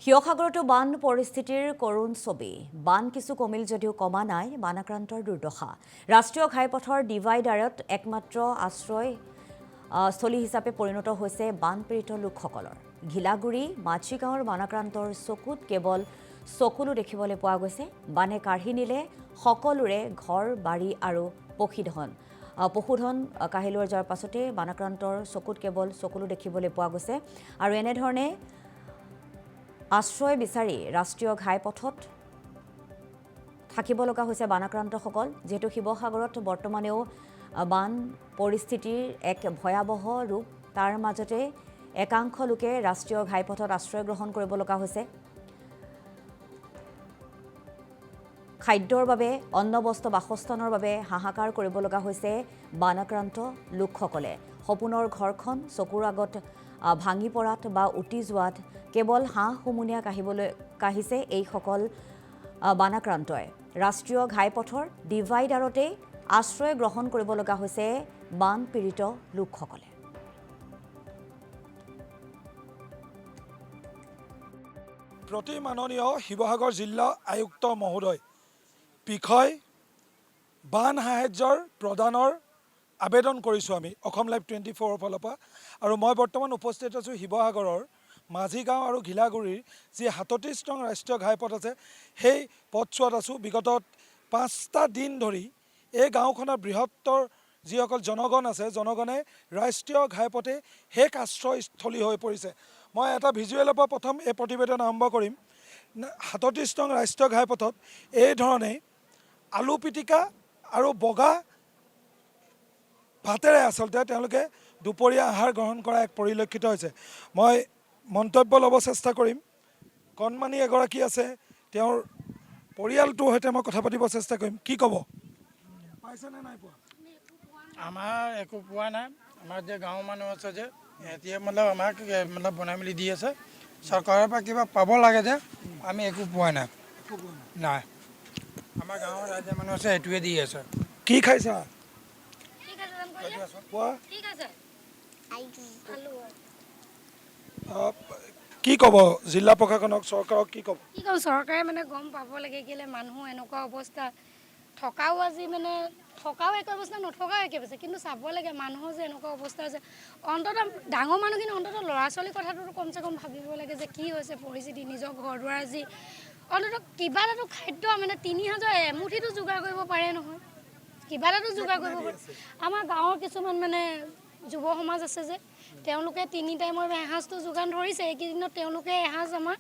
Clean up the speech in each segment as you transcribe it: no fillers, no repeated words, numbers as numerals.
শিৱসাগৰতো বান পৰিস্থিতিৰ কৰুণ ছবি বান কিছু কমিল যদিও কমা নাই বানাক্ৰান্তৰ দুৰ্দশা ৰাষ্ট্ৰীয় ঘাইপথৰ ডিভাইডাৰত একমাত্ৰ আশ্ৰয় স্থলী হিচাপে পৰিণত হৈছে বানপীড়িত লোকসকলৰ ঘিলাগুৰি মাছিগাঁৱৰ বানাক্ৰান্তৰ চকুত কেৱল চকুলো দেখিবলৈ পোৱা গৈছে বানে কাঢ়ি নিলে সকলোৰে ঘৰ বাৰী আৰু পশুধন কাহিলৈ যোৱাৰ পাছতে বানাক্ৰান্তৰ চকুত কেৱল চকুলো দেখিবলৈ পোৱা গৈছে আৰু এনেধৰণে আশ্ৰয় বিচাৰি ৰাষ্ট্ৰীয় ঘাইপথত থাকিব লগা হৈছে বানাক্ৰান্তসকল যেহেতু শিৱসাগৰত বৰ্তমানেও বান পৰিস্থিতিৰ এক ভয়াৱহ ৰূপ তাৰ মাজতে একাংশ লোকে ৰাষ্ট্ৰীয় ঘাইপথত আশ্ৰয় গ্ৰহণ কৰিব লগা হৈছে খাদ্যৰ বাবে অন্নবস্ত্ৰ বাসস্থানৰ বাবে হাহাকাৰ কৰিব লগা হৈছে বানাক্ৰান্ত লোকসকলে সপোনৰ ঘৰখন চকুৰ আগত ভাঙি পৰাত বা উটি যোৱাত কেৱল হাঁহ হুমুনিয়া কাহিছে এইসকল বানাক্ৰান্তই ৰাষ্ট্ৰীয় ঘাইপথৰ ডিভাইডাৰতে আশ্ৰয় গ্ৰহণ কৰিব লগা হৈছে বানপীড়িত লোকসকলে প্ৰতি মাননীয় শিৱসাগৰ জিলা আয়ুক্ত মহোদয় বিষয় বান সাহায্যৰ প্ৰদানৰ আবেদন কৰিছোঁ আমি অসম লাইভ 24 ফালৰ পৰা আৰু মই বৰ্তমান উপস্থিত আছোঁ শিৱসাগৰৰ মাঝিগাঁও আৰু ঘিলাগুৰিৰ যি ৩৭ নং ৰাষ্ট্ৰীয় ঘাইপথ আছে সেই পথছোৱাত আছোঁ বিগত ৫টা দিন ধৰি এই গাঁওখনৰ বৃহত্তৰ যিসকল জনগণ আছে জনগণে ৰাষ্ট্ৰীয় ঘাইপথে শেষ আশ্ৰয়স্থলী হৈ পৰিছে মই এটা ভিজুৱেলৰ পৰা প্ৰথম এই প্ৰতিবেদন আৰম্ভ কৰিম ৩৭ নং ৰাষ্ট্ৰীয় ঘাইপথত এই ধৰণে আলু পিটিকা আৰু বগা ভাতেৰে আচলতে তেওঁলোকে দুপৰীয়া আহাৰ গ্ৰহণ কৰা এক পৰিলক্ষিত হৈছে মই মন্তব্য ল'ব চেষ্টা কৰিম কণমানি এগৰাকী আছে তেওঁৰ পৰিয়ালটোৰ সৈতে মই কথা পাতিব চেষ্টা কৰিম কি ক'ব পাইছেনে নাই পোৱা আমাৰ একো পোৱা নাই আমাৰ যে গাঁৱৰ মানুহ আছে যে এতিয়া আমাক বনাই মেলি দি আছে চৰকাৰৰ পৰা কিবা পাব লাগে যে আমি একো পোৱা নাই নাই আমাৰ গাঁৱৰ ৰাইজৰ মানুহ আছে সেইটোৱে দি আছে কি খাইছা কি ক'ব জিলা প্ৰশাসনক চৰকাৰক কি ক'ব চৰকাৰে গম পাব লাগে কেলে মানুহ এনেকুৱা অৱস্থা থকাও আজি থকাও এক অৱস্থা নথকাও একে অৱস্থা কিন্তু চাব লাগে মানুহৰ যে এনেকুৱা অৱস্থা আছে অন্ততঃ ডাঙৰ মানুহখিনি অন্ততঃ ল'ৰা ছোৱালীৰ কথাটো কমচে কম ভাবিব লাগে যে কি হৈছে পৰিস্থিতি নিজৰ ঘৰ দুৱাৰ আজি অন্ততঃ কিবা এটাতো খাদ্য ৩,০০০ এমুঠিটো যোগাৰ কৰিব পাৰে নহয় কিবা এটাতো যোগাৰ কৰিব পাৰে আমাৰ গাঁৱৰ কিছুমান যুৱ সমাজ আছে যে তেওঁলোকে ৩ টাইমৰ এসাঁজটো যোগান ধৰিছে এইকেইদিনত তেওঁলোকে এসাঁজ আমাৰ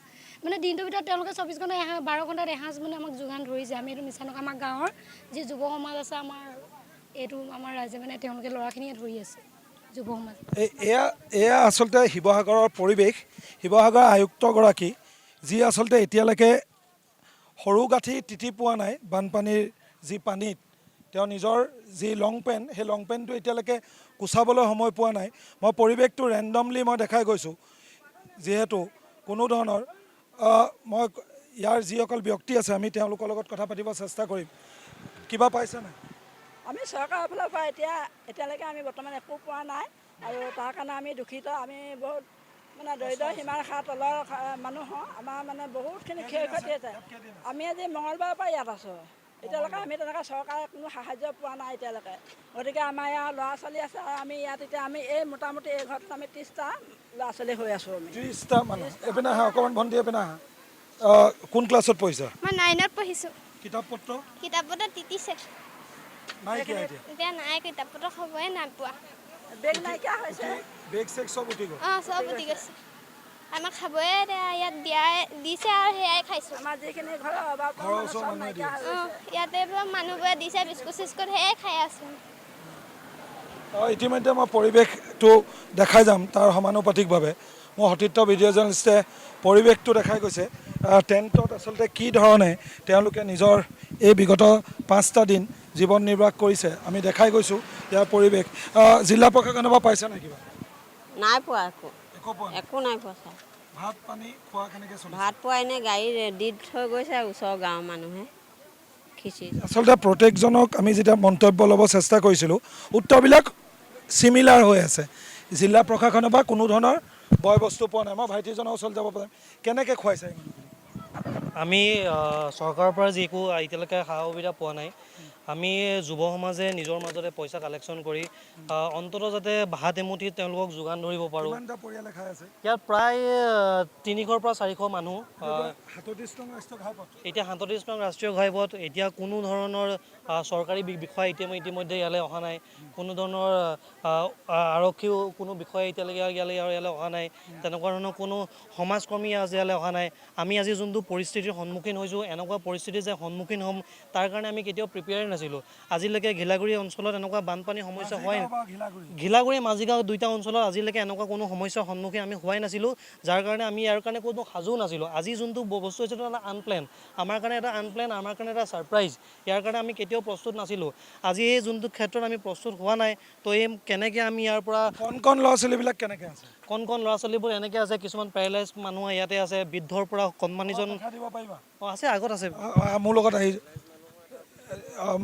দিনটোৰ ভিতৰত তেওঁলোকে ২৪ ঘণ্টা ১২ ঘণ্টাত এসাঁজ আমাক যোগান ধৰিছে আমি এইটো মিছা নকওঁ আমাৰ গাঁৱৰ যি যুৱ সমাজ আছে এইটো আমাৰ ৰাইজে তেওঁলোকে ল'ৰাখিনিয়ে ধৰি আছে যুৱ সমাজ এয়া আচলতে শিৱসাগৰৰ পৰিৱেশ শিৱসাগৰ আয়ুক্তগৰাকী যি আচলতে এতিয়ালৈকে সৰু গাঁঠি তিতি পোৱা নাই বানপানীৰ যি পানীত তেওঁ নিজৰ যি লং পেণ্ট সেই লং পেণ্টটো এতিয়ালৈকে কুচাবলৈ সময় পোৱা নাই মই পৰিৱেশটো ৰেণ্ডমলি মই দেখাই গৈছোঁ যিহেতু কোনো ধৰণৰ মই ইয়াৰ যিসকল ব্যক্তি আছে আমি তেওঁলোকৰ লগত কথা পাতিব চেষ্টা কৰিম কিবা পাইছে নাই আমি চৰকাৰৰ ফালৰ পৰা এতিয়ালৈকে আমি বৰ্তমান একো পোৱা নাই আৰু তাৰ কাৰণে আমি দুখিত আমি বহুত দৰিদ্ৰ সীমাৰেখাৰ তলৰ মানুহ আমাৰ বহুতখিনি ক্ষয়ক্ষতি আছে আমি আজি মঙলবাৰৰ পৰা ইয়াত আছোঁ এতিয়ালৈকে আমি তেনেকৈ চৰকাৰে কোনো সাহায্য পোৱা নাই এতিয়ালৈকে গতিকে আমাৰ ইয়াৰ ল'ৰা ছোৱালী আছে আৰু আমি ইয়াত এতিয়া আমি এই মোটামুটি এই ঘৰত আমি ৩০টা ল'ৰা ছোৱালী হৈ আছোঁ আমি ৩০টা মানুহ এপিনে আহা অকণমান ভণ্টি এপিনে আহা কোন ক্লাছত পঢ়িছা মই 9ত পঢ়িছোঁ কিতাপ পত্ৰ তিতিছে নাই এতিয়া নাই কিতাপ পত্ৰ খবৰে নাই পোৱা বেগ নাইকিয়া হৈছে বেগ চেগ চব উঠি গ'ল চব উঠি গৈছে আমাক খাবই ইয়াত দিছে আৰু সেয়াই খাইছোঁ আমাৰ যিখিনি ঘৰৰ অভাৱ চব নাইকিয়া হৈছে ইয়াতে মানুহবোৰে দিছে বিস্কুট চিস্কুট সেয়াই খাই আছোঁ ইতিমধ্যে মই পৰিৱেশটো দেখাই যাম তাৰ সমানুপাতিকভাৱে মোৰ সতীৰ্থ ভিডিঅ' জাৰ্নেলিষ্টে পৰিৱেশটো দেখাই গৈছে টেণ্টত আচলতে কি ধৰণে তেওঁলোকে নিজৰ এই বিগত 5টা দিন জীৱন নিৰ্বাহ কৰিছে আমি দেখাই গৈছোঁ ইয়াৰ পৰিৱেশ জিলা প্ৰশাসনৰ পৰা পাইছে নাই কিবা নাই পোৱা একো নাই পোৱা ছাৰ ভাত পানী খোৱা কেনেকৈ চলিছে ভাত পোৱা এনেই গাড়ী দি থৈ গৈছে ওচৰৰ গাঁৱৰ মানুহে খিচিৰি আচলতে প্ৰত্যেকজনক আমি যেতিয়া মন্তব্য ল'ব চেষ্টা কৰিছিলোঁ উত্তৰবিলাক চিমিলাৰ হৈ আছে জিলা প্ৰশাসনৰ পৰা কোনো ধৰণৰ বয় বস্তু পোৱা নাই। মই ভাইটিজনৰ ওচৰত যাব পাৰিম, কেনেকৈ খুৱাইছে এই মানুহখিনি? আমি চৰকাৰৰ পৰা যি একো এতিয়ালৈকে সা সুবিধা পোৱা নাই। আমি যুৱ সমাজে নিজৰ মাজতে পইচা কালেকশ্যন কৰি অন্ততঃ যাতে ভাত এমুঠি তেওঁলোকক যোগান ধৰিব পাৰোঁ। কিমানটা পৰিয়ালে খাই আছে? ইয়াত প্ৰায় 300 পৰা 400 মানুহ। 37 নং ৰাষ্ট্ৰীয় ঘাইপথ। এতিয়া 37 নং ৰাষ্ট্ৰীয় ঘাইপথ, এতিয়া কোনো ধৰণৰ চৰকাৰী বিষয়া ইতিমধ্যে ইয়ালৈ অহা নাই। কোনো ধৰণৰ আৰক্ষীও কোনো বিষয়া এতিয়ালৈকে ইয়ালৈ অহা নাই। তেনেকুৱা ধৰণৰ কোনো সমাজকৰ্মী আজি ইয়ালৈ অহা নাই। আমি আজি যোনটো পৰিস্থিতিৰ সন্মুখীন হৈছোঁ, এনেকুৱা পৰিস্থিতি যে সন্মুখীন হ'ম তাৰ কাৰণে আমি কেতিয়াও প্ৰিপেয়াৰ নাছিলোঁ। আজিলৈকে ঘিলাগুৰি অঞ্চলত এনেকুৱা বানপানীৰ সমস্যা হোৱাই ঘিলাগুৰি মাজিগাঁও দুইটা অঞ্চলত আজিলৈকে এনেকুৱা কোনো সমস্যাৰ সন্মুখীন আমি হোৱাই নাছিলোঁ, যাৰ কাৰণে আমি ইয়াৰ কাৰণে কোনো সাজু নাছিলোঁ। আজি যোনটো বস্তু হৈছে এটা আনপ্লেন, আমাৰ কাৰণে এটা আনপ্লেন, আমাৰ কাৰণে এটা ছাৰপ্ৰাইজ। ইয়াৰ কাৰণে আমি কেতিয়াও প্ৰস্তুত নাছিলোঁ। আজি এই যোনটো ক্ষেত্ৰত আমি প্ৰস্তুত হোৱা নাই, তো এই কেনেকৈ আমি ইয়াৰ পৰা কণ ল'ৰা ছোৱালীবিলাক কেনেকৈ আছে? কণ ল'ৰা ছোৱালীবোৰ এনেকৈ আছে, কিছুমান পেৰালাইজ মানুহ ইয়াতে আছে, বৃদ্ধৰ পৰা কণমানিজন দিব পাৰিবা? আছে, আগত আছে। মোৰ লগত আহি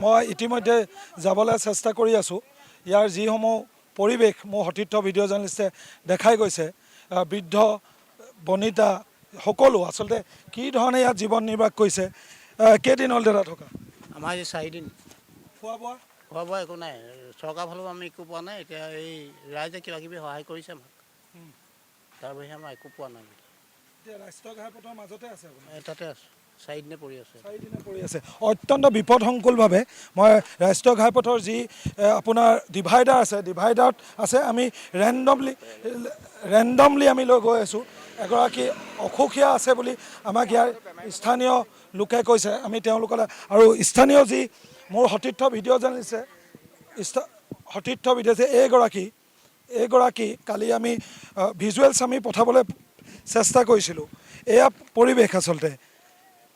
মই ইতিমধ্যে যাবলৈ চেষ্টা কৰি আছোঁ। ইয়াৰ যিসমূহ পৰিৱেশ মোৰ সতীৰ্থ ভিডিঅ' জাৰ্নেলিষ্টে দেখাই গৈছে, বৃদ্ধ বনিতা সকলো আচলতে কি ধৰণে ইয়াত জীৱন নিৰ্বাহ কৰিছে। কেইদিন হ'ল দাদা থকা? আমাৰ আজি 4 দিন। খোৱা বোৱা? খোৱা বোৱা একো নাই, চৰকাৰৰ ফালেও আমি একো পোৱা নাই। এতিয়া এই ৰাইজে কিবা কিবি সহায় কৰিছে আমাক, তাৰ বাহিৰে আমাৰ একো পোৱা নাই। এতিয়া ৰাষ্ট্ৰীয় ঘাইপথৰ মাজতে আছে আপুনি? তাতে আছোঁ, 4 দিনে পৰি আছে। 4 দিনে পৰি আছে। অত্যন্ত বিপদসংকুলভাৱে মই ৰাষ্ট্ৰীয় ঘাইপথৰ যি আপোনাৰ ডিভাইডাৰ আছে, ডিভাইডাৰত আছে। আমি ৰেণ্ডমলি আমি লৈ গৈ আছোঁ। এগৰাকী অসুখীয়া আছে বুলি আমাক ইয়াৰ স্থানীয় লোকে কৈছে। আমি তেওঁলোকলৈ আৰু স্থানীয় যি মোৰ সতীৰ্থ ভিডিঅ' জাৰ্নেলিষ্টে এইগৰাকী কালি আমি ভিজুৱেলছ আমি পঠাবলৈ চেষ্টা কৰিছিলোঁ। এয়া পৰিৱেশ আচলতে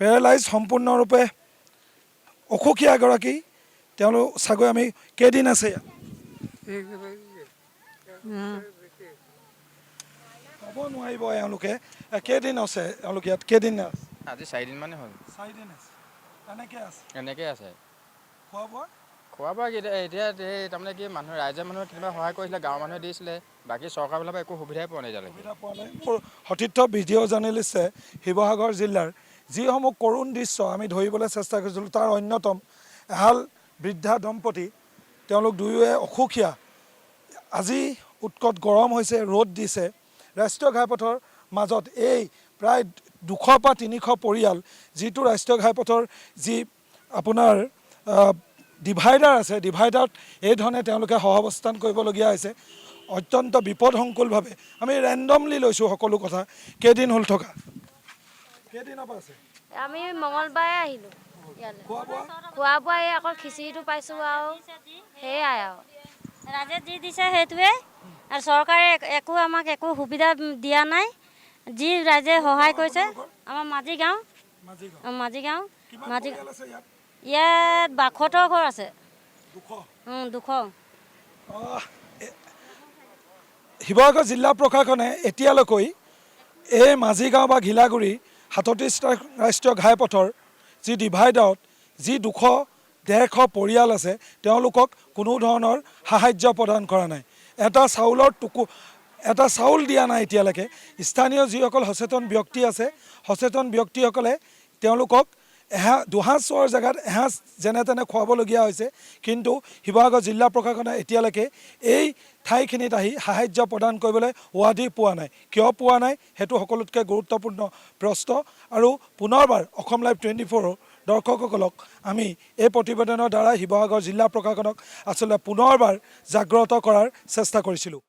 পেৰালাইজ সম্পূৰ্ণৰূপে অসুখীয়া এগৰাকী। তেওঁলোক চাগৈ আমি কেইদিন আছে ইয়াত ক'ব নোৱাৰিব এওঁলোকে। কেইদিন আছে এওঁলোক ইয়াত? কেইদিন আছে? আজি 4 দিন মানে হ'ল। 4 দিন আছে। এনেকৈ আছে। খোৱা বোৱা? খোৱা বোৱা এতিয়া তাৰমানে কি ৰাইজে মানুহে কেতিয়াবা সহায় কৰিছিলে, গাঁৱৰ মানুহে দিছিলে। বাকী চৰকাৰৰ ফালৰ পৰা একো সুবিধাই পোৱা নাই এতিয়ালৈকে। সুবিধা পোৱা নাই। মোৰ সতীৰ্থ ভিডিঅ' জাৰ্নেলিষ্টে শিৱসাগৰ জিলাৰ যিসমূহ কৰুণ দৃশ্য আমি ধৰিবলৈ চেষ্টা কৰিছিলোঁ, তাৰ অন্যতম এহাল বৃদ্ধা দম্পতী। তেওঁলোক দুয়োৱে অসুখীয়া। আজি উৎকট গৰম হৈছে, ৰ'দ দিছে। ৰাষ্ট্ৰীয় ঘাইপথৰ মাজত এই প্ৰায় 200 পৰা 300 পৰিয়াল, যিটো ৰাষ্ট্ৰীয় ঘাইপথৰ যি আপোনাৰ ডিভাইডাৰ আছে, ডিভাইডাৰত এই ধৰণে তেওঁলোকে সহাৱস্থান কৰিবলগীয়া হৈছে। অত্যন্ত বিপদসংকুলভাৱে আমি ৰেণ্ডমলি লৈছোঁ সকলো কথা। কেইদিন হ'ল থকা? কেইদিনৰ পৰা আছে? আমি মঙলবাৰে আহিলোঁ ইয়ালৈ। খোৱা বোৱা এই অকল খিচিৰিটো পাইছোঁ আৰু সেয়াই আৰু ৰাইজে যি দিছে সেইটোৱে। আৰু চৰকাৰে আমাক একো সুবিধা দিয়া নাই। যি ৰাইজে সহায় কৰিছে, আমাৰ মাজিগাঁও ইয়াত 72 ঘৰ আছে। 200। শিৱসাগৰ জিলা প্ৰশাসনে এতিয়ালৈকে এই মাজিগাঁও বা ঘিলাগুৰি 37 ৰাষ্ট্ৰীয় ঘাইপথৰ যি ডিভাইডাৰত যি 200-150 পৰিয়াল আছে, তেওঁলোকক কোনো ধৰণৰ সাহায্য প্ৰদান কৰা নাই। এটা চাউল দিয়া নাই এতিয়ালৈকে। স্থানীয় যিসকল সচেতন ব্যক্তি আছে, সচেতন ব্যক্তিসকলে তেওঁলোকক দুসাঁজ চোৱাৰ জেগাত এসাঁজ যেনে তেনে খুৱাবলগীয়া হৈছে। কিন্তু শিৱসাগৰ জিলা প্ৰশাসনে এতিয়ালৈকে এই ঠাইখিনিত আহি সাহায্য প্ৰদান কৰিবলৈ ৱাদি পোৱা নাই। কিয় পোৱা নাই সেইটো সকলোতকৈ গুৰুত্বপূৰ্ণ প্ৰশ্ন। আৰু পুনৰবাৰ অসম লাইভ 24 দৰ্শকসকলক আমি এই প্ৰতিবেদনৰ দ্বাৰা শিৱসাগৰ জিলা প্ৰশাসনক আচলতে পুনৰবাৰ জাগ্ৰত কৰাৰ চেষ্টা কৰিছিলোঁ।